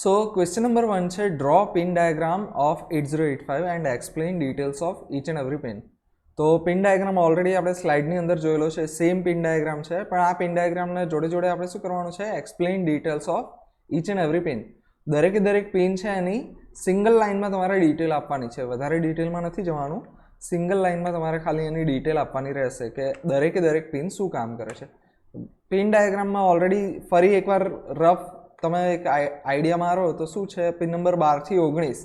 So question number 1 છે draw pin diagram of 8085 and explain details of each and every pin. તો pin diagram already આપણે સ્લાઇડની અંદર જોયેલો છે, same pin diagram છે, પણ આ પિન ડાયાગ્રામને જોડે જોડે આપણે શું કરવાનું છે, explain details of each and every pin. દરેકે દરેક પિન છે એની સિંગલ લાઇનમાં તમારે ડિટેલ આપવાની છે, વધારે ડિટેલમાં નથી જવાનું, સિંગલ લાઇનમાં તમારે ખાલી એની ડિટેલ આપવાની રહેશે કે દરેકે દરેક પિન શું કામ કરે છે. પિન ડાયાગ્રામમાં ઓલરેડી ફરી એકવાર રફ તમે એક આઈડિયા મારો તો શું છે, પિન નંબર 12 થી 19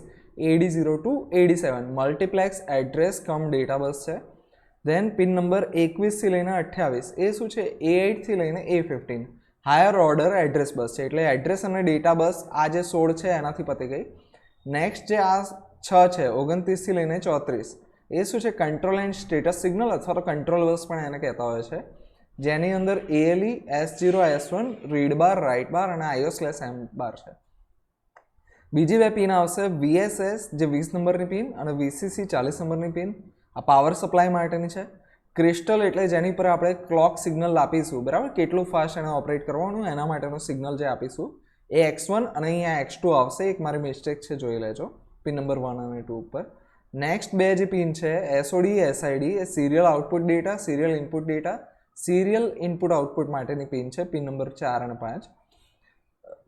AD0 to AD7 multiplex address cum data bus છે. દેન પિન નંબર 21 થી લઈને 28 એ શું છે, A8 થી લઈને A15 higher order address bus છે, એટલે એડ્રેસ અને ડેટા બસ આ જે 16 છે એનાથી પતી ગઈ. નેક્સ્ટ જે આ 6 છે 29 થી લઈને 34 એ શું છે, કંટ્રોલ એન્ડ સ્ટેટસ સિગ્નલ અથવા તો કંટ્રોલ બસ પણ એને કહેતા હોય છે, જેની અંદર ALE S0 S1 read bar, write bar અને IO/M બાર છે. બીજી બે પિન આવશે VSS જે 20 નંબરની પિન અને VCC 40 નંબરની પિન. આ પાવર સપ્લાય માટેની છે. ક્રિસ્ટલ એટલે જેની પર આપણે ક્લોક સિગ્નલ આપીશું, બરાબર, કેટલું ફાસ્ટ એને ઓપરેટ કરવાનું એના માટેનું સિગ્નલ જે આપીશું એ X1 અને અહીંયા X2 આવશે. એક મારી મિસ્ટેક છે, જોઈ લેજો પિન નંબર 1 અને 2 ઉપર. નેક્સ્ટ બે જે પિન છે SOD SID એ serial output data, serial input data, serial input output માટેની પિન છે, પિન નંબર 4 અને 5.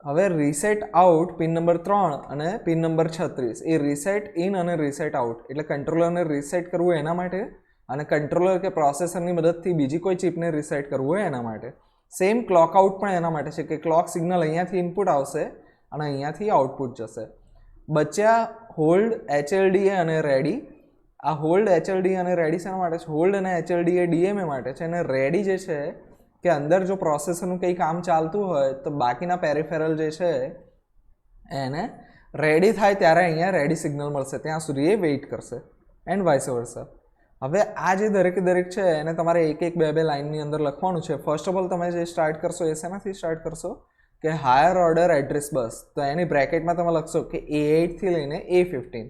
હવે રીસેટ આઉટ પિન નંબર 3 અને pin number 36 A reset in અને રીસેટ આઉટ એટલે કંટ્રોલરને રીસેટ કરવું એના માટે અને કંટ્રોલર કે પ્રોસેસરની મદદથી બીજી કોઈ ચિપને રીસેટ કરવું હોય એના માટે. સેમ ક્લોક આઉટ પણ એના માટે છે કે ક્લોક સિગ્નલ અહીંયાથી ઇનપુટ આવશે અને અહીંયાથી આઉટપુટ જશે. બચ્યા હોલ્ડ HLDA અને રેડી. આ હોલ્ડ HLDA અને રેડી શેના માટે છે? હોલ્ડ અને HLDA DMA માટે છે, અને રેડી જે છે કે અંદર જો પ્રોસેસરનું કંઈ કામ ચાલતું હોય તો બાકીના પેરિફેરલ જે છે એને રેડી થાય ત્યારે અહીંયા રેડી સિગ્નલ મળશે, ત્યાં સુધી એ વેઇટ કરશે એન્ડ વાઇસ વર્સા. હવે આ જે દરેકે દરેક છે એને તમારે એક એક બે લાઇનની અંદર લખવાનું છે. ફર્સ્ટ ઓફ ઓલ તમે જે સ્ટાર્ટ કરશો એ શેનાથી સ્ટાર્ટ કરશો કે હાયર ઓર્ડર એડ્રેસ બસ, તો એની બ્રેકેટમાં તમે લખશો કે A8 થી લઈને A15.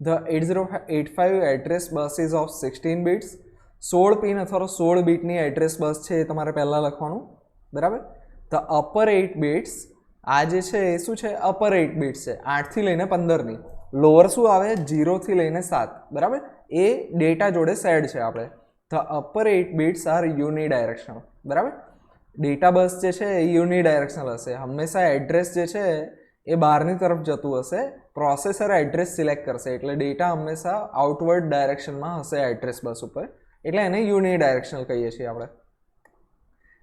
The 8085 address bus ease of 16 bits. 16 pin અથવા 16 બીટની એડ્રેસ બસ છે એ તમારે પહેલાં લખવાનું, બરાબર. ધ અપર 8 બિટ્સ, આ જે છે એ શું છે, અપર 8 બિટ્સ છે 8 થી લઈને 15ની. લોઅર શું આવે 0 થી લઈને 7, બરાબર, એ ડેટા જોડે સેડ છે આપણે. The upper 8 bits R unidirectional, બરાબર. ડેટા બસ જે છે એ યુનિડાયરેક્શનલ હશે, હંમેશા એડ્રેસ જે છે એ બહારની તરફ જતું હશે. પ્રોસેસર એડ્રેસ સિલેક્ટ કરશે એટલે ડેટા હંમેશા આઉટવર્ડ ડાયરેક્શનમાં હશે એડ્રેસ બસ ઉપર, એટલે એને યુનિડાયરેક્શનલ કહીએ છીએ આપણે.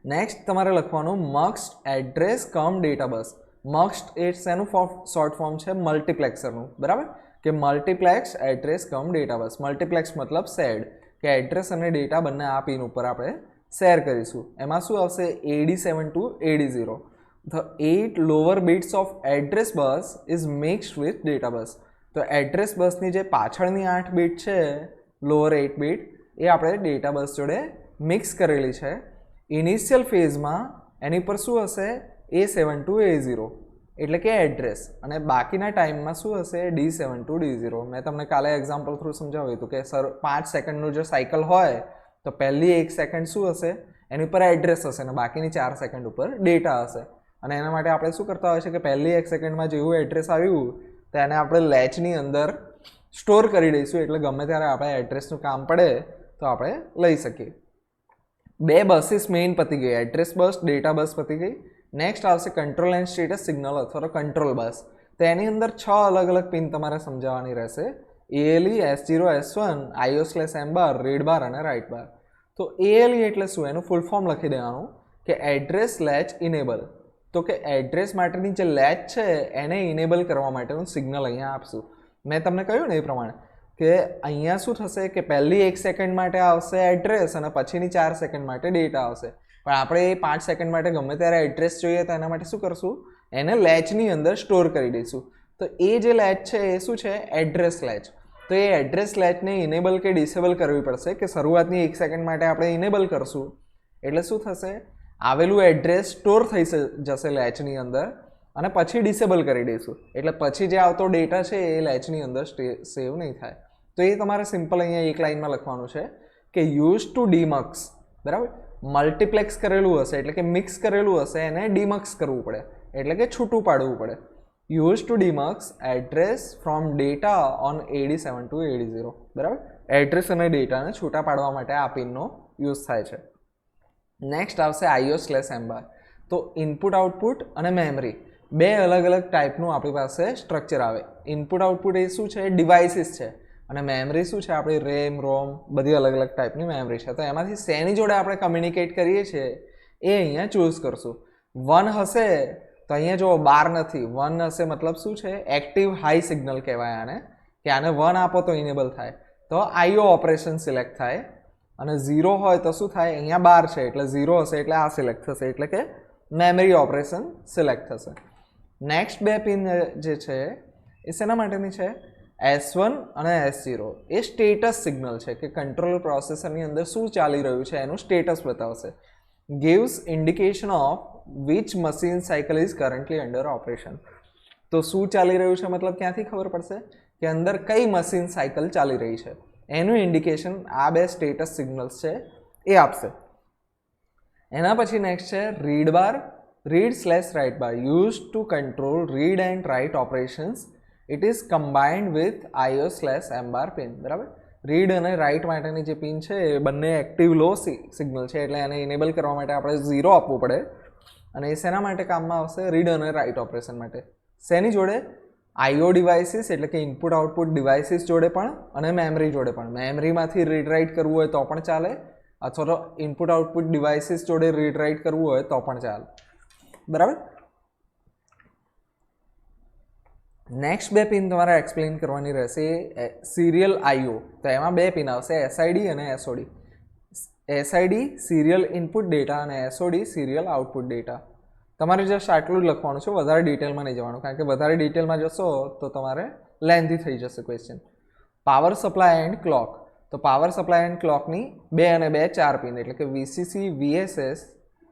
નેક્સ્ટ તમારે લખવાનું મક્સ્ડ એડ્રેસ કમ ડેટા બસ. મક્સ્ડ એ શેનું શોર્ટ ફોર્મ છે? મલ્ટીપ્લેક્સરનું, બરાબર, કે મલ્ટીપ્લેક્સ એડ્રેસ કમ ડેટા બસ. મલ્ટીપ્લેક્સ મતલબ સેડ, કે એડ્રેસ અને ડેટા બંને આ પિન ઉપર આપણે શેર કરીશું. એમાં શું આવશે? AD7 to AD0. The 8 lower bits of address bus is mixed with data bus. તો એડ્રેસ બસની જે પાછળની 8 બીટ છે, લોઅર 8 બીટ, એ આપણે ડેટા બસ જોડે મિક્સ કરેલી છે. ઇનિશિયલ ફેઝમાં એની પર શું હશે? A7 ટુ A0 એટલે કે એડ્રેસ, અને બાકીના ટાઈમમાં શું હશે? D7 two D0. મેં તમને કાલે એક્ઝામ્પલ થ્રુ સમજાવ્યું હતું કે સર 5 સેકન્ડનું જો સાયકલ હોય તો પહેલી 1 સેકન્ડ શું હશે? એની ઉપર એડ્રેસ હશે અને બાકીની 4 સેકન્ડ ઉપર ડેટા હશે. અને એના માટે આપણે શું કરતા હોય છે કે પહેલી 1 સેકન્ડમાં જેવું એડ્રેસ આવ્યું તો એને આપણે લેચની અંદર સ્ટોર કરી દઈશું, એટલે ગમે ત્યારે આપણે એડ્રેસનું કામ પડે તો આપણે લઈ શકીએ. બે બસીસ મેઇન પતી ગઈ, એડ્રેસ બસ, ડેટા બસ પતી ગઈ. નેક્સ્ટ આવશે કંટ્રોલ એન્ડ સ્ટેટસ સિગ્નલ અથવા તો કંટ્રોલ બસ. તો એની અંદર 6 અલગ અલગ પિન તમારે સમજાવવાની રહેશે. ALE S0 S1 IO/M બાર, રીડ બાર અને રાઇટ બાર. તો ALE એટલે શું? એનું ફૂલ ફોર્મ લખી દેવાનું કે એડ્રેસ લેચ ઇનેબલ. તો કે એડ્રેસ માટેની જે લેચ છે એને ઇનેબલ કરવા માટેનું સિગ્નલ અહીંયા આપશું. મેં તમને કહ્યું ને એ પ્રમાણે કે અહીંયા શું થશે કે પહેલી 1 સેકન્ડ માટે આવશે એડ્રેસ અને પછીની 4 સેકન્ડ માટે ડેટા આવશે. પણ આપણે એ 5 સેકન્ડ માટે ગમે ત્યારે એડ્રેસ જોઈએ તો એના માટે શું કરશું? એને લેચની અંદર સ્ટોર કરી દઈશું. તો એ જે લેચ છે એ શું છે? Address latch. તો એ એડ્રેસ લેચને ઇનેબલ કે ડિસેબલ કરવી પડશે, કે શરૂઆતની 1 સેકન્ડ માટે આપણે ઇનેબલ કરશું એટલે શું થશે? આવેલું એડ્રેસ સ્ટોર થઈ જશે લેચની અંદર અને પછી ડિસેબલ કરી દઈશું, એટલે પછી જે આવતો ડેટા છે એ લેચની અંદર સેવ નહીં થાય. તો એ તમારે સિમ્પલ અહીંયા એક લાઇનમાં લખવાનું છે કે યુઝ ટુ ડીમક્સ, બરાબર. મલ્ટીપ્લેક્સ કરેલું હશે એટલે કે મિક્સ કરેલું હશે એને ડીમક્સ કરવું પડે, એટલે કે છૂટું પાડવું પડે. Use to demux address from data on AD7 to AD0. બરાબર, એડ્રેસ અને ડેટાને છૂટા પાડવા માટે આ પિનનો યુઝ થાય છે. નેક્સ્ટ આવશે IO/M-bar. તો ઇનપુટ આઉટપુટ અને મેમરી બે અલગ અલગ ટાઈપનું આપણી પાસે સ્ટ્રક્ચર આવે. ઇનપુટ આઉટપુટ એ શું છે, ડિવાઇસીસ છે, અને મેમરી શું છે, આપણી રેમ રોમ બધી અલગ અલગ ટાઈપની મેમરી છે. તો એમાંથી શેની જોડે આપણે કમ્યુનિકેટ કરીએ છીએ એ અહીંયા ચૂઝ કરશું. 1 હશે તો અહીંયા જો બાર નથી, 1 હશે મતલબ શું છે, એક્ટિવ હાઈ સિગ્નલ કહેવાય આને, કે આને 1 આપો તો ઇનેબલ થાય, તો IO ઓપરેશન સિલેક્ટ થાય. અને 0 હોય તો શું થાય, અહીંયા બાર છે એટલે 0 હશે એટલે આ સિલેક્ટ થશે, એટલે કે મેમરી ઓપરેશન સિલેક્ટ થશે. નેક્સ્ટ બે પિન જે છે એ શેના માટેની છે, S1 અને S0. એ સ્ટેટસ સિગ્નલ છે કે કંટ્રોલર પ્રોસેસરની અંદર શું ચાલી રહ્યું છે એનું સ્ટેટસ બતાવશે. gives indication of which machine cycle is currently under operation. તો શું ચાલી રહ્યું છે મતલબ ક્યાંથી ખબર પડશે કે અંદર કઈ મશીન સાયકલ ચાલી રહી છે, એનું ઇન્ડિકેશન આ બે સ્ટેટસ સિગ્નલ્સ છે એ આપશે. એના પછી નેક્સ્ટ છે read bar, read/write bar used to control read and write operations. It is combined with IO/M-bar pin. બરાબર, રીડ અને રાઇટ માટેની જે પિન છે એ બંને એક્ટિવ લો સિગ્નલ છે એટલે એને ઇનેબલ કરવા માટે આપણે 0 આપવું પડે. અને એ શેના માટે કામમાં આવશે, રીડ અને રાઇટ ઓપરેશન માટે. શેની જોડે, IO ડિવાઇસીસ એટલે કે ઇનપુટ આઉટપુટ ડિવાઇસીસ જોડે પણ અને મેમરી જોડે પણ. મેમરીમાંથી રીડ રાઇટ કરવું હોય તો પણ ચાલે, અથવા તો ઇનપુટ આઉટપુટ ડિવાઇસીસ જોડે રીડ રાઇટ કરવું હોય તો પણ ચાલે. બરાબર, નેક્સ્ટ બે પિન તમારે એક્સપ્લેન કરવાની રહેશે. સિરિયલ IO, તો એમાં બે પિન આવશે, SID અને SOD. SID serial input data અને SOD સિરિયલ આઉટપુટ ડેટા. તમારે જસ્ટ આટલું જ લખવાનું છે, વધારે ડિટેલમાં નહીં જવાનું, કારણ કે વધારે ડિટેલમાં જશો તો તમારે લેન્થી થઈ જશે question. Power supply and clock, તો પાવર સપ્લાય એન્ડ ક્લોકની 2 અને 2 4 પિન એટલે કે VCC VSS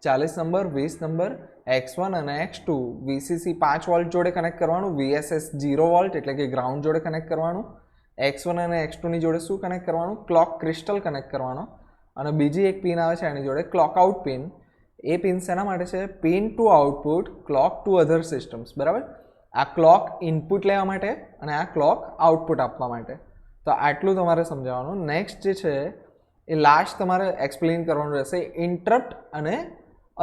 40 number 20 number X1 અને X2. VCC 5 વોલ્ટ જોડે કનેક્ટ કરવાનું, VSS 0 વોલ્ટ એટલે કે ગ્રાઉન્ડ જોડે કનેક્ટ કરવાનું, X1 અને X2 ની જોડે શું કનેક્ટ કરવાનું, ક્લોક ક્રિસ્ટલ કનેક્ટ કરવાનો. અને બીજી એક પિન આવે છે એની જોડે ક્લોક આઉટ પિન. એ પિન શેના માટે છે, pin to output clock to other systems. બરાબર, આ ક્લોક ઇનપુટ લેવા માટે અને આ ક્લોક આઉટપુટ આપવા માટે. તો આટલું તમારે સમજાવવાનું. નેક્સ્ટ જે છે એ લાસ્ટ તમારે એક્સપ્લેન કરવાનું રહેશે, ઇન્ટરપ્ટ અને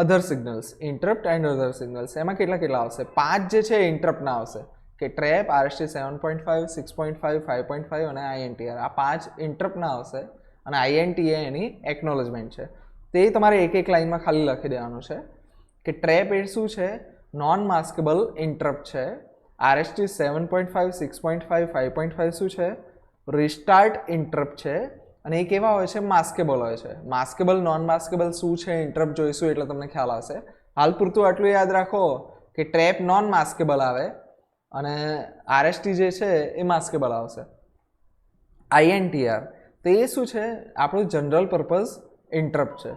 other signals. Interrupt and other signals એમાં કેટલા આવશે, 5 જે છે ઇન્ટરપ્ટના આવશે, કે ટ્રેપ, RST 7.5 6.5 5.5 અને INTR. આ 5 ઇન્ટરપ્ટના આવશે અને INT એની એકનોલેજમેન્ટ છે. તે તમારે એક એક લાઇનમાં ખાલી લખી દેવાનું છે કે ટ્રેપ એ શું છે, નોન માસ્કેબલ ઇન્ટરપ્ટ છે. RST 7.5 6.5 5.5 શું છે, રિસ્ટાર્ટ ઇન્ટરપ્ટ છે. અને એ કેવા હોય છે, માસ્કેબલ હોય છે. માસ્કેબલ નોન માસ્કેબલ શું છે ઇન્ટરપ્ટ જોઈશું એટલે તમને ખ્યાલ આવશે. હાલ પૂરતું આટલું યાદ રાખો કે ટ્રેપ નોન માસ્કેબલ આવે અને RST જે છે એ માસ્કેબલ આવશે. INTR તો એ શું છે, આપણું જનરલ પર્પઝ ઇન્ટરપ્ટ છે.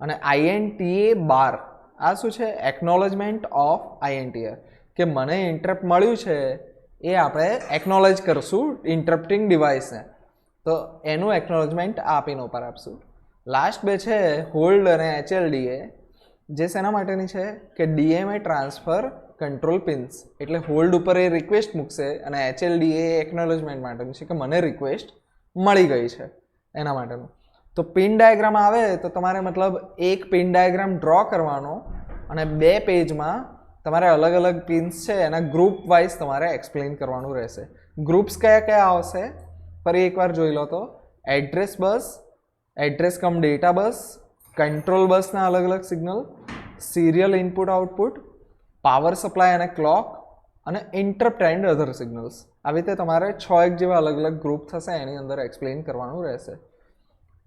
અને INTA બાર આ શું છે, એકનોલેજમેન્ટ ઓફ INTR, કે મને ઇન્ટરપ્ટ મળ્યું છે એ આપણે એકનોલેજ કરશું ઇન્ટરપ્ટિંગ ડિવાઇસને, તો એનું એકનોલેજમેન્ટ આ પિન ઉપર આપશું. લાસ્ટ બે છે હોલ્ડ અને HLDA, જે શેના માટેની છે કે DMA ટ્રાન્સફર કંટ્રોલ પિન્સ. એટલે હોલ્ડ ઉપર એ રિક્વેસ્ટ મૂકશે અને HLDA એકનોલેજમેન્ટ માટેનું છે કે મને રિક્વેસ્ટ મળી ગઈ છે એના માટેનું. તો પિન ડાયાગ્રામ આવે તો તમારે મતલબ એક પિન ડાયાગ્રામ ડ્રો કરવાનો અને 2 પેજમાં તમારે અલગ અલગ પિન્સ છે એના ગ્રુપ વાઇઝ તમારે એક્સપ્લેન કરવાનું રહેશે. ગ્રુપ્સ કયા આવશે ફરી એકવાર જોઈ લો તો, address bus, address cum data બસ, કંટ્રોલ બસના અલગ અલગ signal, serial input output, power supply અને ક્લોક, અને ઇન્ટરપ્ટ એન્ડ અધર સિગ્નલ્સ. આવી રીતે તમારે 6 જેવા અલગ અલગ ગ્રુપ થશે, એની અંદર એક્સપ્લેન કરવાનું રહેશે.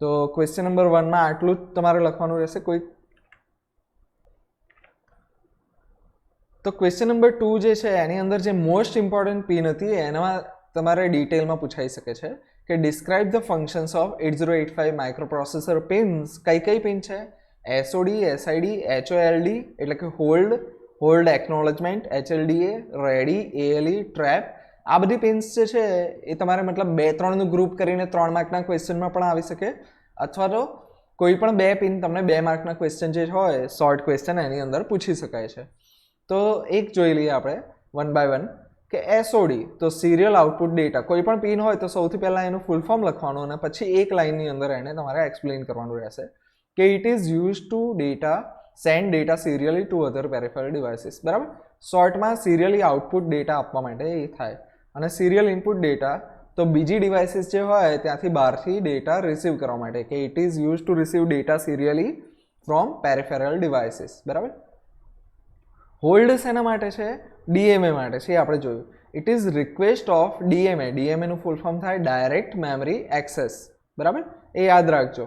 તો ક્વેશ્ચન નંબર 1માં આટલું જ તમારે લખવાનું રહેશે. તો ક્વેશ્ચન નંબર 2 જે છે એની અંદર જે મોસ્ટ ઇમ્પોર્ટન્ટ પિન હતી એનામાં તમારે ડિટેલમાં પૂછાઈ શકે છે કે describe the functions of 8085 microprocessor pins. કઈ પિન છે, SOD, SID, HOLD એટલે કે hold acknowledgement, HLDA, ready, ALE, trap. આ બધી પિન્સ જે છે એ તમારે મતલબ 2-3નું ગ્રુપ કરીને 3 માર્કના ક્વેશ્ચનમાં પણ આવી શકે, અથવા તો કોઈ પણ 2 પિન તમને 2 માર્કના ક્વેશ્ચન જે હોય શોર્ટ ક્વેશ્ચન એની અંદર પૂછી શકાય છે. તો એક જોઈ લઈએ આપણે, વન બાય વન કે એસઓડી તો સિરિયલ આઉટપુટ ડેટા, કોઈ પણ પિન હોય તો સૌથી પહેલાં એનું ફૂલ ફોર્મ લખવાનું અને પછી એક લાઇનની અંદર એને તમારે એક્સપ્લેન કરવાનું રહેશે કે it is use to data send data serially to other peripheral devices. બરાબર, શોર્ટમાં સિરિયલી આઉટપુટ ડેટા આપવા માટે એ થાય. અને સિરિયલ ઇનપુટ ડેટા તો બીજી ડિવાઇસીસ જે હોય ત્યાંથી બહારથી ડેટા રિસીવ કરવા માટે, કે it is use to receive data serially from peripheral devices. બરાબર, હોલ્ડ શેના માટે છે? ડીએમએ માટે છે, એ આપણે જોયું. It is request of DMA. ડીએમએનું ફૂલ ફોર્મ થાય ડાયરેક્ટ મેમરી એક્સેસ. બરાબર, એ યાદ રાખજો.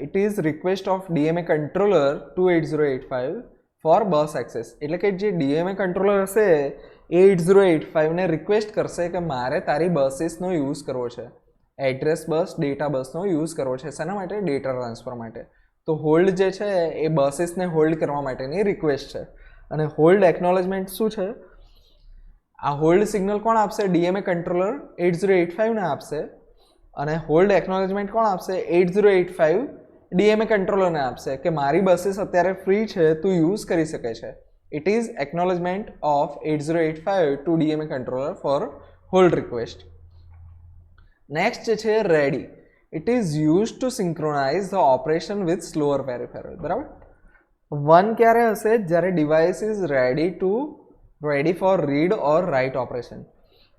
It is request of DMA controller 28085 for bus access. એટલે કે જે ડીએમએ કંટ્રોલર હશે એ 8085 ને રિક્વેસ્ટ કરશે કે મારે તારી બસીસનો યુઝ કરવો છે, એડ્રેસ બસ, ડેટા બસનો યુઝ કરવો છે. શેના માટે? ડેટા ટ્રાન્સફર માટે. તો હોલ્ડ જે છે એ બસીસને હોલ્ડ કરવા માટેની રિક્વેસ્ટ છે. અને હોલ્ડ એકનોલેજમેન્ટ શું છે? આ હોલ્ડ સિગ્નલ કોણ આપશે? ડીએમએ કંટ્રોલર 8085 ને આપશે. અને હોલ્ડ એકનોલેજમેન્ટ કોણ આપશે? 8085 ડીએમએ કંટ્રોલરને આપશે કે મારી બસીસ અત્યારે ફ્રી છે, તું યુઝ કરી શકે છે. It is acknowledgement of 8085 to DMA controller for hold request. Next જે છે ready. It is use to synchronise the operation with slower peripheral. બરાબર, વન ક્યારે હશે? જ્યારે device is ready for read or write operation.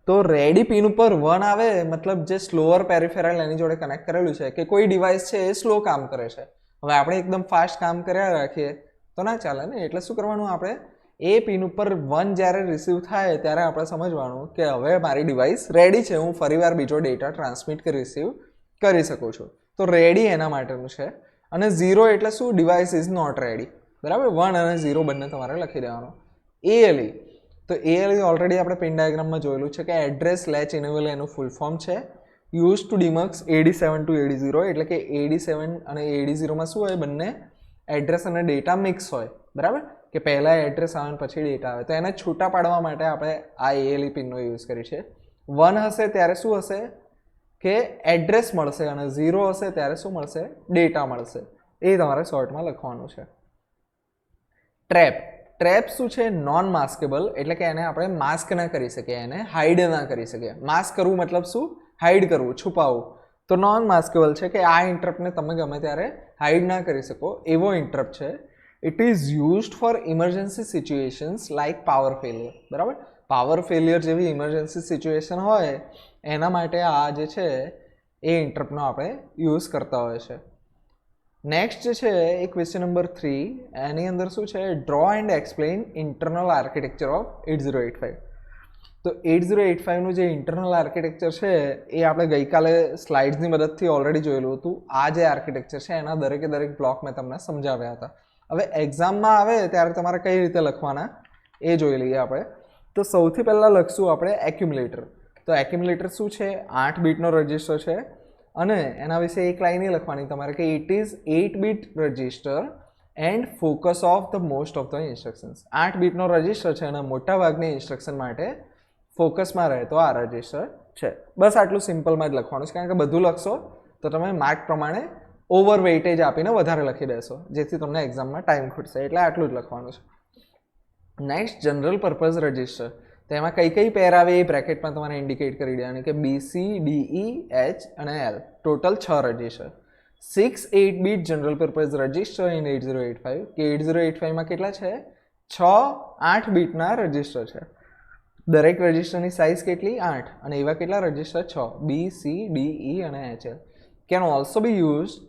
તો ready pin ઉપર one આવે મતલબ જે સ્લોઅર પેરિફેરલ એની જોડે કનેક્ટ કરેલું છે કે કોઈ ડિવાઇસ છે એ સ્લો કામ કરે છે. હવે આપણે એકદમ ફાસ્ટ કામ કર્યા રાખીએ તો ના ચાલે ને. એટલે શું કરવાનું? આપણે એ પિન ઉપર વન જ્યારે રિસીવ થાય ત્યારે આપણે સમજવાનું કે હવે મારી ડિવાઇસ રેડી છે, હું ફરીવાર બીજો ડેટા ટ્રાન્સમિટ કે રિસીવ કરી શકું છું. તો રેડી એના માટેનું છે. અને 0 એટલે શું? Device is not ready. બરાબર, 1 અને 0 બંને તમારે લખી દેવાનું. એએલઈ તો એએલઈ ઓલરેડી આપણે પિન ડાયાગ્રામમાં જોયેલું છે કે એડ્રેસ લેચ ઇનેબલ એનું ફૂલ ફોર્મ છે. Use to demux AD7 to AD0. એટલે કે AD7 અને AD0માં શું હોય? બંને એડ્રેસ અને ડેટા મિક્સ હોય. બરાબર, કે પહેલાં એડ્રેસ આવે ને પછી ડેટા આવે. તો એને છૂટા પાડવા માટે આપણે આ એએલઈ પિનનો યુઝ કરી છે. 1 હશે ત્યારે શું હશે? કે એડ્રેસ મળશે. અને 0 હશે ત્યારે શું મળશે? ડેટા મળશે. એ તમારે શોર્ટમાં લખવાનું છે. ટ્રેપ શું છે? Non maskable. એટલે કે એને આપણે માસ્ક ના કરી શકીએ, એને હાઈડ ના કરી શકીએ. માસ્ક કરવું મતલબ શું? હાઈડ કરવું, છુપાવવું. તો નોન માસ્કેબલ છે કે આ ઇન્ટરપ્ટને તમે ગમે ત્યારે હાઈડ ના કરી શકો એવો ઇન્ટરપ્ટ છે. It is used for emergency situations like power failure. બરાબર, પાવર ફેલિયર જેવી ઇમરજન્સી સિચ્યુએશન હોય એના માટે આ જે છે એ ઇન્ટરપ્ટનો આપણે યુઝ કરતા હોય છે. નેક્સ્ટ જે છે એ ક્વેશ્ચન નંબર 3. એની અંદર શું છે? Draw and explain internal architecture of 8085. તો 8085નું જે ઇન્ટરનલ આર્કિટેક્ચર છે એ આપણે ગઈકાલે સ્લાઇડ્સની મદદથી ઓલરેડી જોયેલું હતું. આ જે આર્કિટેક્ચર છે એના દરેકે દરેક બ્લોક મેં તમને સમજાવ્યા હતા. હવે એક્ઝામમાં આવે ત્યારે તમારે કઈ રીતે લખવાના એ જોઈ લઈએ આપણે. તો સૌથી પહેલાં લખશું આપણે એક્યુમ્યુલેટર. તો એક્યુમ્યુલેટર શું છે? 8 બીટનો રજિસ્ટર છે. અને એના વિશે એક લાઈન એ લખવાની તમારે કે it is 8 bit register and focus of the most of the instructions. 8 બીટનો રજિસ્ટર છે અને મોટાભાગની ઇન્સ્ટ્રક્શન માટે ફોકસમાં રહે તો આ રજિસ્ટર છે. બસ આટલું સિમ્પલમાં જ લખવાનું છે, કારણ કે બધું લખશો તો તમે માર્ક પ્રમાણે ઓવર વેઇટેજ આપીને વધારે લખી દેશો, જેથી તમને એક્ઝામમાં ટાઈમ ખૂટશે. એટલે આટલું જ લખવાનું છે. Next general purpose register. તેમાં કઈ કઈ પેર આવે એ બ્રેકેટમાં તમારે ઇન્ડિકેટ કરી દેવાની કે BC, DE, H અને L. Total 6 register. 6 8 bit general purpose register in 8085. કે 8085માં કેટલા છે? 8 બીટના રજિસ્ટર છે. દરેક રજિસ્ટરની સાઇઝ કેટલી? 8. અને એવા કેટલા register? 6. B, C, D, E અને H, L. Can also B used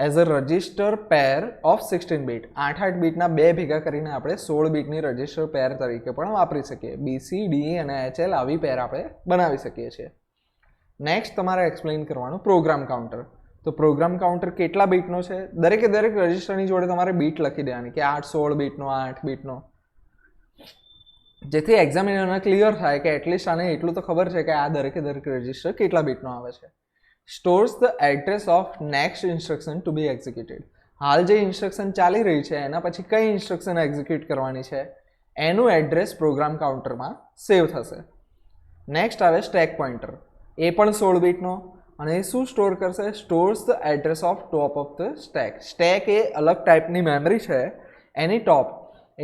as a register pair of 16 bit. 8 બીટના બે ભેગા કરીને આપણે 16 બીટની રજિસ્ટર પેર તરીકે પણ વાપરી શકીએ. BC, DE અને HL આવી પેર આપણે બનાવી શકીએ છીએ. નેક્સ્ટ તમારે એક્સપ્લેન કરવાનું પ્રોગ્રામ કાઉન્ટર. તો પ્રોગ્રામ કાઉન્ટર કેટલા બીટનો છે? દરેકે દરેક રજિસ્ટરની જોડે તમારે બીટ લખી દેવાની કે 8 16 બીટનો, 8 બીટનો, જેથી એક્ઝામિનરને ક્લિયર થાય કે એટલીસ્ટ આને એટલું તો ખબર છે કે આ દરેકે દરેક રજિસ્ટર કેટલા બીટનો આવે છે. Stores the address of next instruction to be executed. હાલ જે ઇન્સ્ટ્રક્શન ચાલી રહી છે એના પછી કઈ ઇન્સ્ટ્રક્શન એક્ઝિક્યુટ કરવાની છે એનું એડ્રેસ પ્રોગ્રામ કાઉન્ટરમાં સેવ થશે. નેક્સ્ટ આવે સ્ટેક પોઇન્ટર. એ પણ 16 બીટનો. અને એ શું સ્ટોર કરશે? Stores the address of top of the stack. Stack એ અલગ ટાઈપની મેમરી છે, એની ટોપ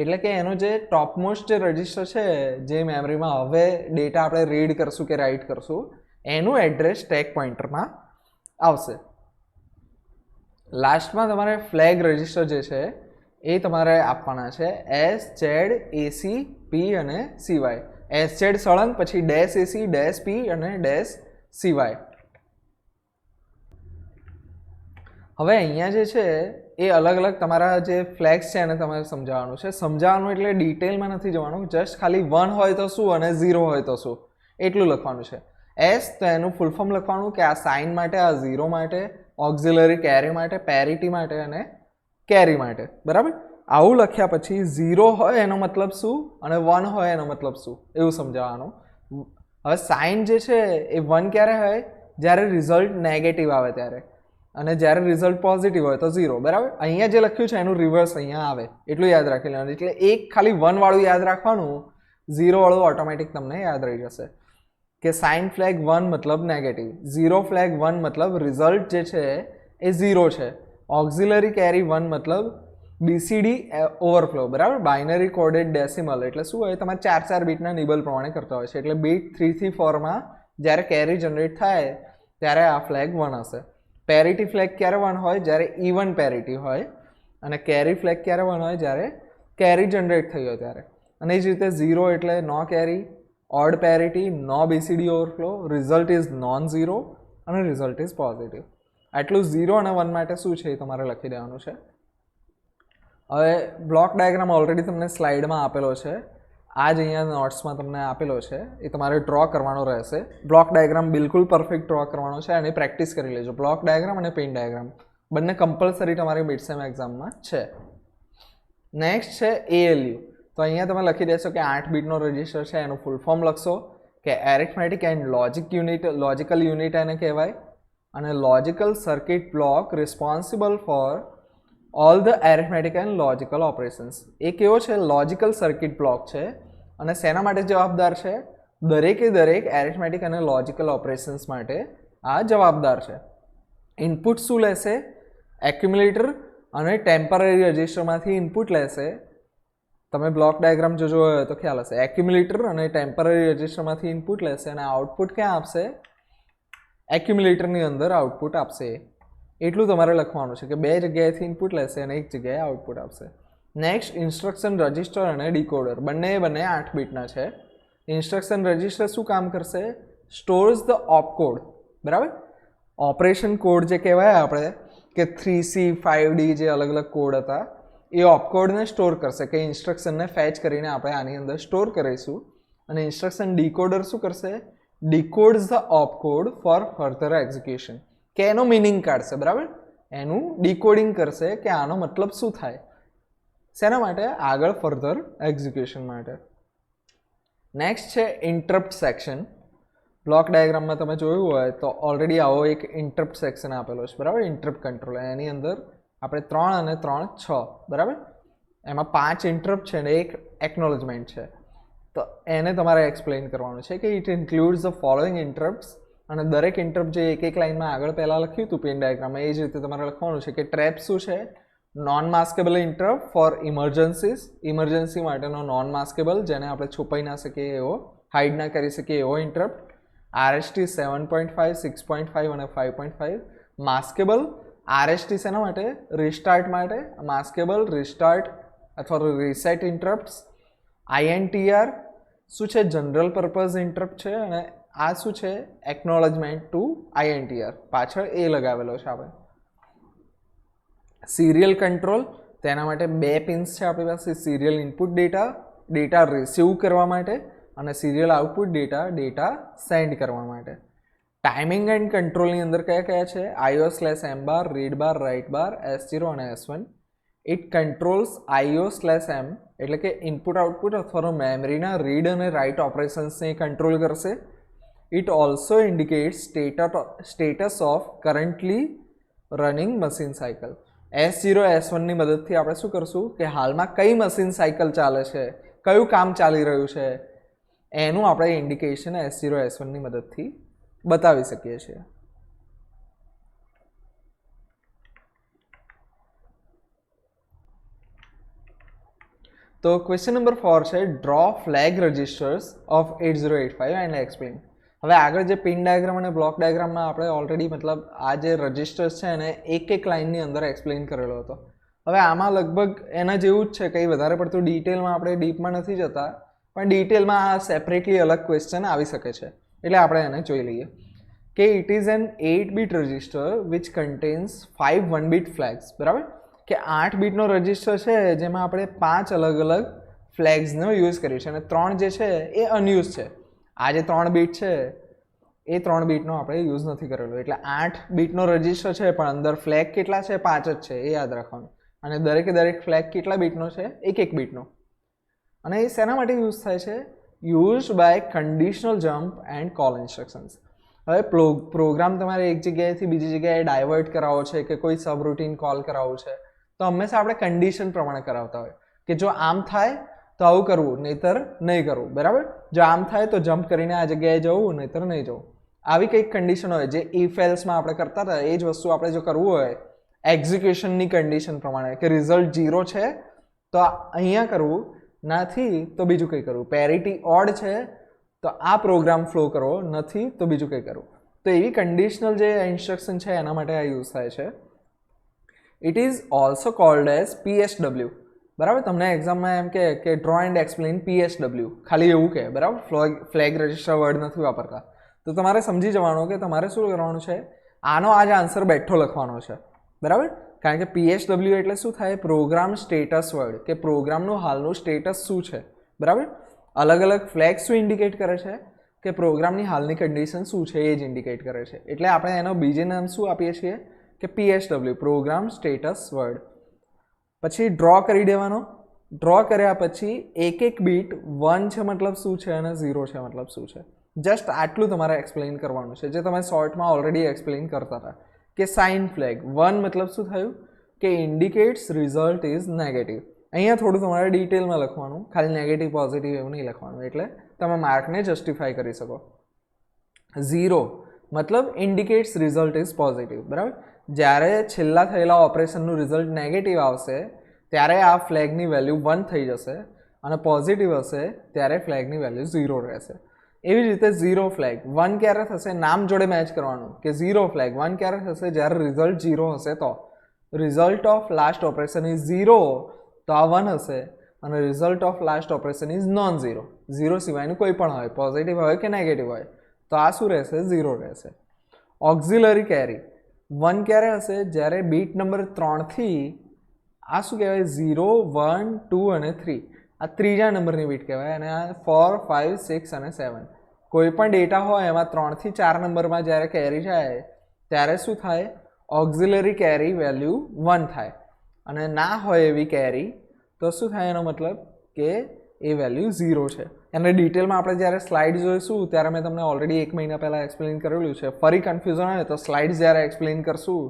એટલે કે એનો જે ટોપમોસ્ટ જે રજિસ્ટર છે જે મેમરીમાં હવે ડેટા આપણે રીડ કરશું કે રાઇટ કરશું એનું એડ્રેસ સ્ટેક પોઇન્ટરમાં આવશે. લાસ્ટમાં તમારે ફ્લેગ રજિસ્ટર જે છે એ તમારે આપવાના છે એસ ઝેડ એસી પી અને સીવાય. એસ ઝેડ સળંગ પછી ડેશ એસી ડેશ પી અને ડેશ સીવાય. હવે અહીંયા જે છે એ અલગ અલગ તમારા જે ફ્લેગ્સ છે એને તમારે સમજાવવાનું છે. સમજાવવાનું એટલે ડિટેલમાં નથી જવાનું, જસ્ટ ખાલી 1 હોય તો શું અને 0 હોય તો શું એટલું લખવાનું છે. એસ તો એનું ફૂલ ફોર્મ લખવાનું કે આ સાઇન માટે, આ 0 માટે, ઓક્ઝિલરી કેરી માટે, પેરિટી માટે અને કેરી માટે. બરાબર, આવું લખ્યા પછી 0 હોય એનો મતલબ શું અને 1 હોય એનો મતલબ શું એવું સમજાવવાનું. હવે સાઇન જે છે એ 1 ક્યારે હોય? જ્યારે રિઝલ્ટ નેગેટિવ આવે ત્યારે, અને જ્યારે રિઝલ્ટ પોઝિટિવ હોય તો 0. બરાબર, અહીંયા જે લખ્યું છે એનું રિવર્સ અહીંયા આવે એટલું યાદ રાખી લેવાનું. એટલે એક ખાલી 1 વાળું યાદ રાખવાનું, 0 વાળું ઓટોમેટિક તમને યાદ રહી જશે કે સાઇન ફ્લેગ 1 મતલબ નેગેટિવ, 0 ફ્લેગ 1 મતલબ રિઝલ્ટ જે છે એ 0 છે, ઓક્ઝિલરી કેરી 1 મતલબ બીસીડી ઓવરફ્લો. બરાબર, બાઇનરી કોડેડ ડેસિમલ એટલે શું હોય? તમારે 4 બીટના નિબલ પ્રમાણે કરતા હોય છે. એટલે બીટ 3 થી 4માં જ્યારે કેરી જનરેટ થાય ત્યારે આ ફ્લેગ 1 હશે. પેરિટી ફ્લેગ ક્યારે 1 હોય? જ્યારે ઇવન પેરિટી હોય. અને કેરી ફ્લેગ ક્યારે 1 હોય? જ્યારે કેરી જનરેટ થઈ હોય ત્યારે. અને એ જ રીતે 0 એટલે no carry, odd parity, no BCD overflow, result is non zero અને રિઝલ્ટ ઇઝ પોઝિટિવ. આટલું 0 અને 1 માટે શું છે એ તમારે લખી દેવાનું છે. હવે બ્લોક ડાયાગ્રામ ઓલરેડી તમને સ્લાઇડમાં આપેલો છે, આ જ અહીંયા નોટ્સમાં તમને આપેલો છે, એ તમારે ડ્રો કરવાનો રહેશે. બ્લોક ડાયાગ્રામ બિલકુલ પરફેક્ટ ડ્રો કરવાનો છે અને પ્રેક્ટિસ કરી લેજો. બ્લોક ડાયાગ્રામ અને પેન ડાયાગ્રામ બંને કમ્પલસરી તમારી મિડસેમ એક્ઝામમાં છે. નેક્સ્ટ છે ALU. તો અહીંયા તમે લખી દેશો કે 8 બીટનો રજિસ્ટર છે, એનું ફૂલ ફોર્મ લખશો કે એરિથમેટિક એન્ડ લોજિકલ યુનિટ એને કહેવાય. અને logical circuit block responsible for all the arithmetic and logical operations. એ કેવો છે? લોજિકલ સર્કિટ બ્લોક છે અને શેના માટે જવાબદાર છે? દરેકે દરેક એરિથમેટિક અને લોજિકલ ઓપરેશન્સ માટે આ જવાબદાર છે. ઇનપુટ શું લેશે? એક્યુમ્યુલેટર અને ટેમ્પરરી રજિસ્ટરમાંથી ઇનપુટ લેશે. તમે બ્લોક ડાયાગ્રામ જો જોયો હોય તો ખ્યાલ હશે. એક્યુમ્યુલેટર અને ટેમ્પરરી રજિસ્ટરમાંથી ઇનપુટ લેશે અને આઉટપુટ ક્યાં આપશે? એક્યુમ્યુલેટરની અંદર આઉટપુટ આપશે. એટલું તમારે લખવાનું છે કે 2 જગ્યાએથી ઇનપુટ લેશે અને 1 જગ્યાએ આઉટપુટ આપશે. નેક્સ્ટ ઇન્સ્ટ્રક્શન રજિસ્ટર અને ડીકોડર બંને 8 બીટના છે. ઇન્સ્ટ્રક્શન રજિસ્ટર શું કામ કરશે? Stores the opcode. બરાબર, ઓપરેશન કોડ જે કહેવાય આપણે કે 3C 5D જે અલગ અલગ કોડ હતા એ ઓપકોડને સ્ટોર કરશે, કે ઇન્સ્ટ્રક્શનને ફેચ કરીને આપણે આની અંદર સ્ટોર કરીશું. અને ઇન્સ્ટ્રક્શન ડીકોડર શું કરશે? Decodes the opcode for further execution, કે એનો મિનિંગ કાઢશે. બરાબર, એનું ડીકોડિંગ કરશે કે આનો મતલબ શું થાય, શેના માટે? આગળ ફર્ધર એક્ઝિક્યુશન માટે. નેક્સ્ટ છે ઇન્ટરપ્ટ સેક્શન. બ્લોક ડાયાગ્રામમાં તમે જોયું હોય તો ઓલરેડી આવો એક ઇન્ટરપ્ટ સેક્શન આપેલો છે. બરાબર, ઇન્ટરપ્ટ કંટ્રોલ. એની અંદર આપણે 3 અને 3 6. બરાબર, એમાં 5 ઇન્ટરપ્ટ છે ને 1 એકનોલેજમેન્ટ છે. તો એને તમારે એક્સપ્લેન કરવાનું છે કે it includes the following interrupts. અને દરેક ઇન્ટરપ્ટ જે એક લાઇનમાં આગળ પહેલાં લખ્યું હતું પેન ડાયાગ્રામમાં એ જ રીતે તમારે લખવાનું છે કે ટ્રેપ શું છે? Non maskable interrupt for emergencies. Emergency માટેનો નોન માસ્કેબલ, જેને આપણે છુપાઈ ના શકીએ એવો, હાઇડ ના કરી શકીએ એવો ઇન્ટરપ્ટ. RST 7.5, 6.5 અને 5.5. માસ્કેબલ RST શેના માટે? રિસ્ટાર્ટ માટે. માસ્કેબલ રિસ્ટાર્ટ અથવા રીસેટ ઇન્ટરપ્ટ્સ. INTR શું છે? જનરલ પર્પઝ ઇન્ટરપ્ટ છે. અને આ શું છે? એકનોલેજમેન્ટ ટુ INTR, પાછળ એ લગાવેલો છે આપણે. સિરિયલ કંટ્રોલ, તેના માટે 2 પિન્સ છે આપણી પાસે. સિરિયલ ઇનપુટ ડેટા રિસીવ કરવા માટે, અને સિરિયલ આઉટપુટ ડેટા સેન્ડ કરવા માટે. ટાઈમિંગ એન્ડ કંટ્રોલની અંદર કયા છે? IO/M બાર, રીડ બાર, રાઇટ બાર, S0 અને S1. ઇટ કંટ્રોલ્સ IO/M એટલે કે ઇનપુટ આઉટપુટ અથવા મેમરીના રીડ અને રાઇટ ઓપરેશન્સને કંટ્રોલ કરશે. It also indicates status of currently running machine cycle. S0 S1ની મદદથી આપણે શું કરશું કે હાલમાં કઈ મશીન સાયકલ ચાલે છે, કયું કામ ચાલી રહ્યું છે, એનું આપણે ઇન્ડિકેશન S0 S1ની મદદથી બતાવી શકીએ છીએ. તો ક્વેશ્ચન નંબર 4 છે draw flag registers of 8085 and explain. હવે આગળ જે પિન ડાયાગ્રામ અને બ્લોક ડાયાગ્રામમાં આપણે ઓલરેડી મતલબ આ જે રજિસ્ટર્સ છે એને એક લાઇનની અંદર એક્સપ્લેન કરેલો હતો. હવે આમાં લગભગ એના જેવું જ છે, કંઈ વધારે પડતું ડિટેલમાં આપણે ડીપમાં નથી જતા, પણ ડિટેલમાં આ સેપરેટલી અલગ ક્વેશ્ચન આવી શકે છે, એટલે આપણે એને જોઈ લઈએ કે it is an 8-bit register which contains 5 1-bit flags. બરાબર, કે 8 બીટનો રજિસ્ટર છે જેમાં આપણે 5 અલગ અલગ ફ્લેગ્સનો યુઝ કર્યું છે અને 3 જે છે એ અનયુઝ છે. આ જે 3 બીટ છે એ 3 બીટનો આપણે યુઝ નથી કરેલો, એટલે 8 બીટનો રજિસ્ટર છે પણ અંદર ફ્લેગ કેટલા છે? 5 જ છે, એ યાદ રાખવાનું. અને દરેક ફ્લેગ કેટલા બીટનો છે? 1 બીટનો. અને એ શેના માટે યુઝ થાય છે? Used by conditional jump and call instructions. હવે પ્રોગ્રામ તમારે એક જગ્યાએથી બીજી જગ્યાએ ડાયવર્ટ કરાવવો છે કે કોઈ સબરૂટીન કોલ કરાવવું છે, તો હંમેશા આપણે કન્ડિશન પ્રમાણે કરાવતા હોય કે જો આમ થાય તો આવું કરવું, નહીતર નહીં કરવું. બરાબર, જો આમ થાય તો જમ્પ કરીને આ જગ્યાએ જવું, નહીતર નહીં જવું. આવી કંઈક કન્ડિશન હોય જે ઇફ એલ્સમાં આપણે કરતા હતા. એ જ વસ્તુ આપણે જો કરવું હોય એક્ઝિક્યુશનની કન્ડિશન પ્રમાણે કે રિઝલ્ટ 0 છે તો અહીંયા કરવું, નથી તો બીજું કંઈ કરવું. પેરિટી ઓડ છે તો આ પ્રોગ્રામ ફ્લો કરવો, નથી તો બીજું કંઈ કરવું. તો એવી કન્ડિશનલ જે ઇન્સ્ટ્રક્શન છે એના માટે આ યુઝ થાય છે. It is also cold as PSW. બરાબર, તમને એક્ઝામમાં એમ કે ડ્રો એન્ડ એક્સપ્લેન PSW, ખાલી એવું કહે. બરાબર, ફ્લેગ રજિસ્ટર વર્ડ નથી વાપરતા. તો તમારે સમજી જવાનું કે તમારે શું કરવાનું છે, આનો આ જ આન્સર બેઠો લખવાનો છે. બરાબર, કારણ કે PSW એટલે શું થાય? પ્રોગ્રામ સ્ટેટસ વર્ડ, કે પ્રોગ્રામનું હાલનું સ્ટેટસ શું છે. બરાબર, અલગ અલગ ફ્લેગ શું ઇન્ડિકેટ કરે છે? કે પ્રોગ્રામની હાલની કન્ડિશન શું છે એ જ ઇન્ડિકેટ કરે છે. એટલે આપણે એનો બીજે નામ શું આપીએ છીએ? કે PSW, પ્રોગ્રામ સ્ટેટસ વર્ડ. પછી ડ્રો કરી દેવાનો. ડ્રો કર્યા પછી એક બીટ 1 છે મતલબ શું છે અને 0 છે મતલબ શું છે. જસ્ટ આટલું તમારે એક્સપ્લેન કરવાનું છે, જે તમે શોર્ટમાં ઓલરેડી એક્સપ્લેન કરતા હતા. કે સાઇન ફ્લેગ 1 મતલબ શું થયું? કે ઇન્ડિકેટ્સ રિઝલ્ટ ઇઝ નેગેટિવ. અહીંયા થોડું તમારે ડિટેલમાં લખવાનું, ખાલી નેગેટિવ પોઝિટિવ એવું નહીં લખવાનું, એટલે તમે માર્કને જસ્ટિફાઈ કરી શકો. 0 મતલબ ઇન્ડિકેટ્સ રિઝલ્ટ ઇઝ પોઝિટિવ. બરાબર, જ્યારે છેલ્લા થયેલા ઓપરેશનનું રિઝલ્ટ નેગેટિવ આવશે ત્યારે આ ફ્લેગની વેલ્યુ 1 થઈ જશે, અને પોઝિટિવ હશે ત્યારે ફ્લેગની વેલ્યુ 0 રહેશે. એવી જ રીતે 0 ફ્લેગ 1 ક્યારે થશે? નામ જોડે મેચ કરવાનું કે 0 ફ્લેગ 1 ક્યારે થશે? જ્યારે રિઝલ્ટ 0 હશે. તો result of last operation is 0 તો આ 1 હશે, અને result of last operation is known 0, 0 સિવાયનું કોઈ પણ હોય, પોઝિટિવ હોય કે નેગેટિવ હોય, તો આ શું રહેશે? 0 રહેશે. ઓક્ઝિલરી કેરી 1 ક્યારે હશે? જ્યારે બીટ નંબર 3થી આ શું કહેવાય? 0 1 2 અને 3 આ ત્રીજા નંબરની બીટ કહેવાય, અને આ 4 5 6 અને 7 કોઈ પણ ડેટા હોય એમાં 3 થી 4 નંબરમાં જ્યારે કેરી જાય ત્યારે શું થાય? ઓક્ઝિલરી કેરી વેલ્યુ 1 થાય. અને ના હોય એવી કેરી તો શું થાય? એનો મતલબ કે એ વેલ્યુ 0 છે. એને ડિટેલમાં આપણે જ્યારે સ્લાઇડ જોઈશું ત્યારે મેં તમને ઓલરેડી 1 મહિના પહેલાં એક્સપ્લેન કરેલું છે. ફરી કન્ફ્યુઝન હોય તો સ્લાઇડ્સ જ્યારે એક્સપ્લેન કરશું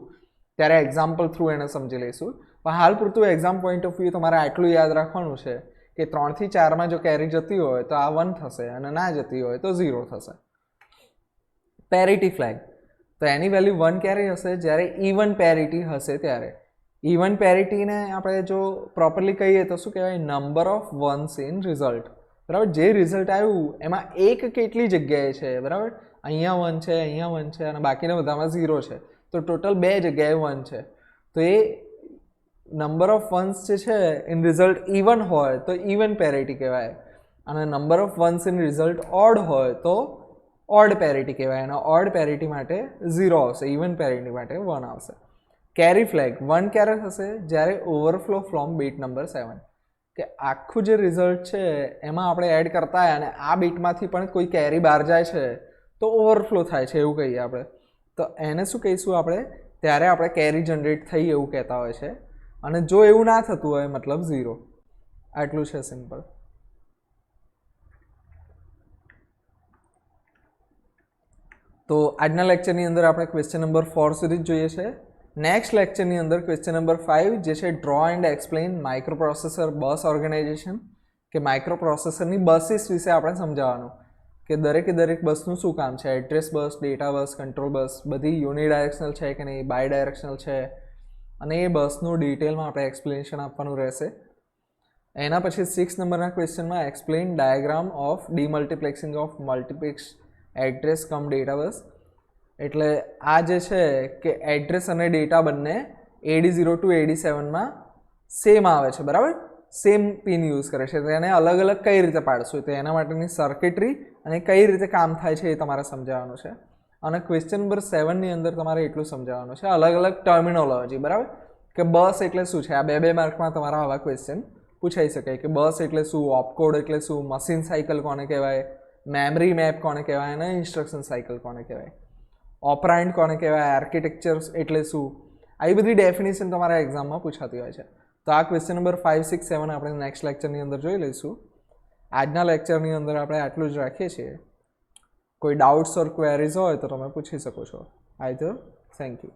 ત્યારે એક્ઝામ્પલ થ્રુ એને સમજી લઈશું. પણ હાલ પૂરતું એક્ઝામ પોઈન્ટ ઓફ વ્યૂ તમારે આટલું યાદ રાખવાનું છે કે 3 થી 4માં જો કેરી જતી હોય તો આ 1 થશે, અને ના જતી હોય તો 0 થશે. પેરિટી ફ્લેગ તો એની વેલ્યુ 1 ક્યારે હશે? જ્યારે ઇવન પેરિટી હશે ત્યારે. ઇવન પેરિટીને આપણે જો પ્રોપરલી કહીએ તો શું કહેવાય? Number of once in result. બરાબર, જે રિઝલ્ટ આવ્યું એમાં એક કેટલી જગ્યાએ છે? બરાબર, અહીંયા 1 છે, અહીંયા 1 છે, અને બાકીના બધામાં 0 છે, તો ટોટલ 2 જગ્યાએ 1 છે. તો એ નંબર ઓફ વન્સ જે છે ઇન રિઝલ્ટ ઇવન હોય તો ઇવન પેરિટી કહેવાય, અને number of once in result odd હોય તો ઓડ પેરિટી કહેવાય. અને ઓડ પેરિટી માટે 0 આવશે, ઇવન પેરિટી માટે 1 આવશે. કેરી ફ્લેગ 1 ક્યારે થશે? જ્યારે ઓવરફ્લો ફ્રોમ બીટ નંબર 7, કે આખું જે રિઝલ્ટ છે એમાં આપણે એડ કરતા હોય અને આ બીટમાંથી પણ કોઈ કેરી બહાર જાય છે તો ઓવરફ્લો થાય છે એવું કહીએ આપણે. તો એને શું કહીશું આપણે? ત્યારે આપણે કેરી જનરેટ થઈ એવું કહેતા હોય છે. અને જો એવું ના થતું હોય મતલબ 0. આટલું છે, સિમ્પલ. તો આજના લેક્ચરની અંદર આપણે ક્વેશ્ચન નંબર 4 સુધી જ જોઈએ છે. નેક્સ્ટ લેક્ચરની અંદર ક્વેશ્ચન નંબર 5 જે છે draw and explain microprocessor bus organisation, કે માઇક્રોપ્રોસેસરની બસીસ વિશે આપણે સમજાવવાનું કે દરેક બસનું શું કામ છે. Address bus, data bus, control bus બધી યુનિડાયરેક્શનલ છે કે નહીં, બાયડાયરેક્શનલ છે, અને એ બસનું ડિટેલમાં આપણે એક્સપ્લેનેશન આપવાનું રહેશે. એના પછી 6 નંબરના ક્વેશ્ચનમાં explain diagram of demultiplexing of multiplex address cum data bus. એટલે આ જે છે કે એડ્રેસ અને ડેટા બંને AD0 ટુ AD7માં સેમ આવે છે, બરાબર, સેમ પિન યુઝ કરે છે. તેને અલગ અલગ કઈ રીતે પાડશું, તો એના માટેની સર્કિટરી અને કઈ રીતે કામ થાય છે એ તમારે સમજાવવાનું છે. અને ક્વેશ્ચન નંબર 7ની અંદર તમારે એટલું સમજાવવાનું છે અલગ અલગ ટર્મિનોલોજી, બરાબર, કે બસ એટલે શું છે. આ 2 માર્કમાં તમારા આવા ક્વેશ્ચન પૂછાઈ શકાય કે બસ એટલે શું, ઓપકોડ એટલે શું, મશીન સાયકલ કોને કહેવાય, મેમરી મેપ કોને કહેવાય અને ઇન્સ્ટ્રક્શન સાયકલ કોને કહેવાય, ઓપરાઇન્ડ કોને કહેવાય, આર્કિટેક્ચર એટલે શું. આવી બધી ડેફિનેશન તમારા એક્ઝામમાં પૂછાતી હોય છે. તો આ ક્વેશ્ચન નંબર 5, 6, 7 આપણે નેક્સ્ટ લેક્ચરની અંદર જોઈ લઈશું. આજના લેક્ચરની અંદર આપણે આટલું જ રાખીએ છીએ. કોઈ ડાઉટ્સ ઓર ક્વેરીઝ હોય તો તમે પૂછી શકો છો. આઈ થેન્ક યુ.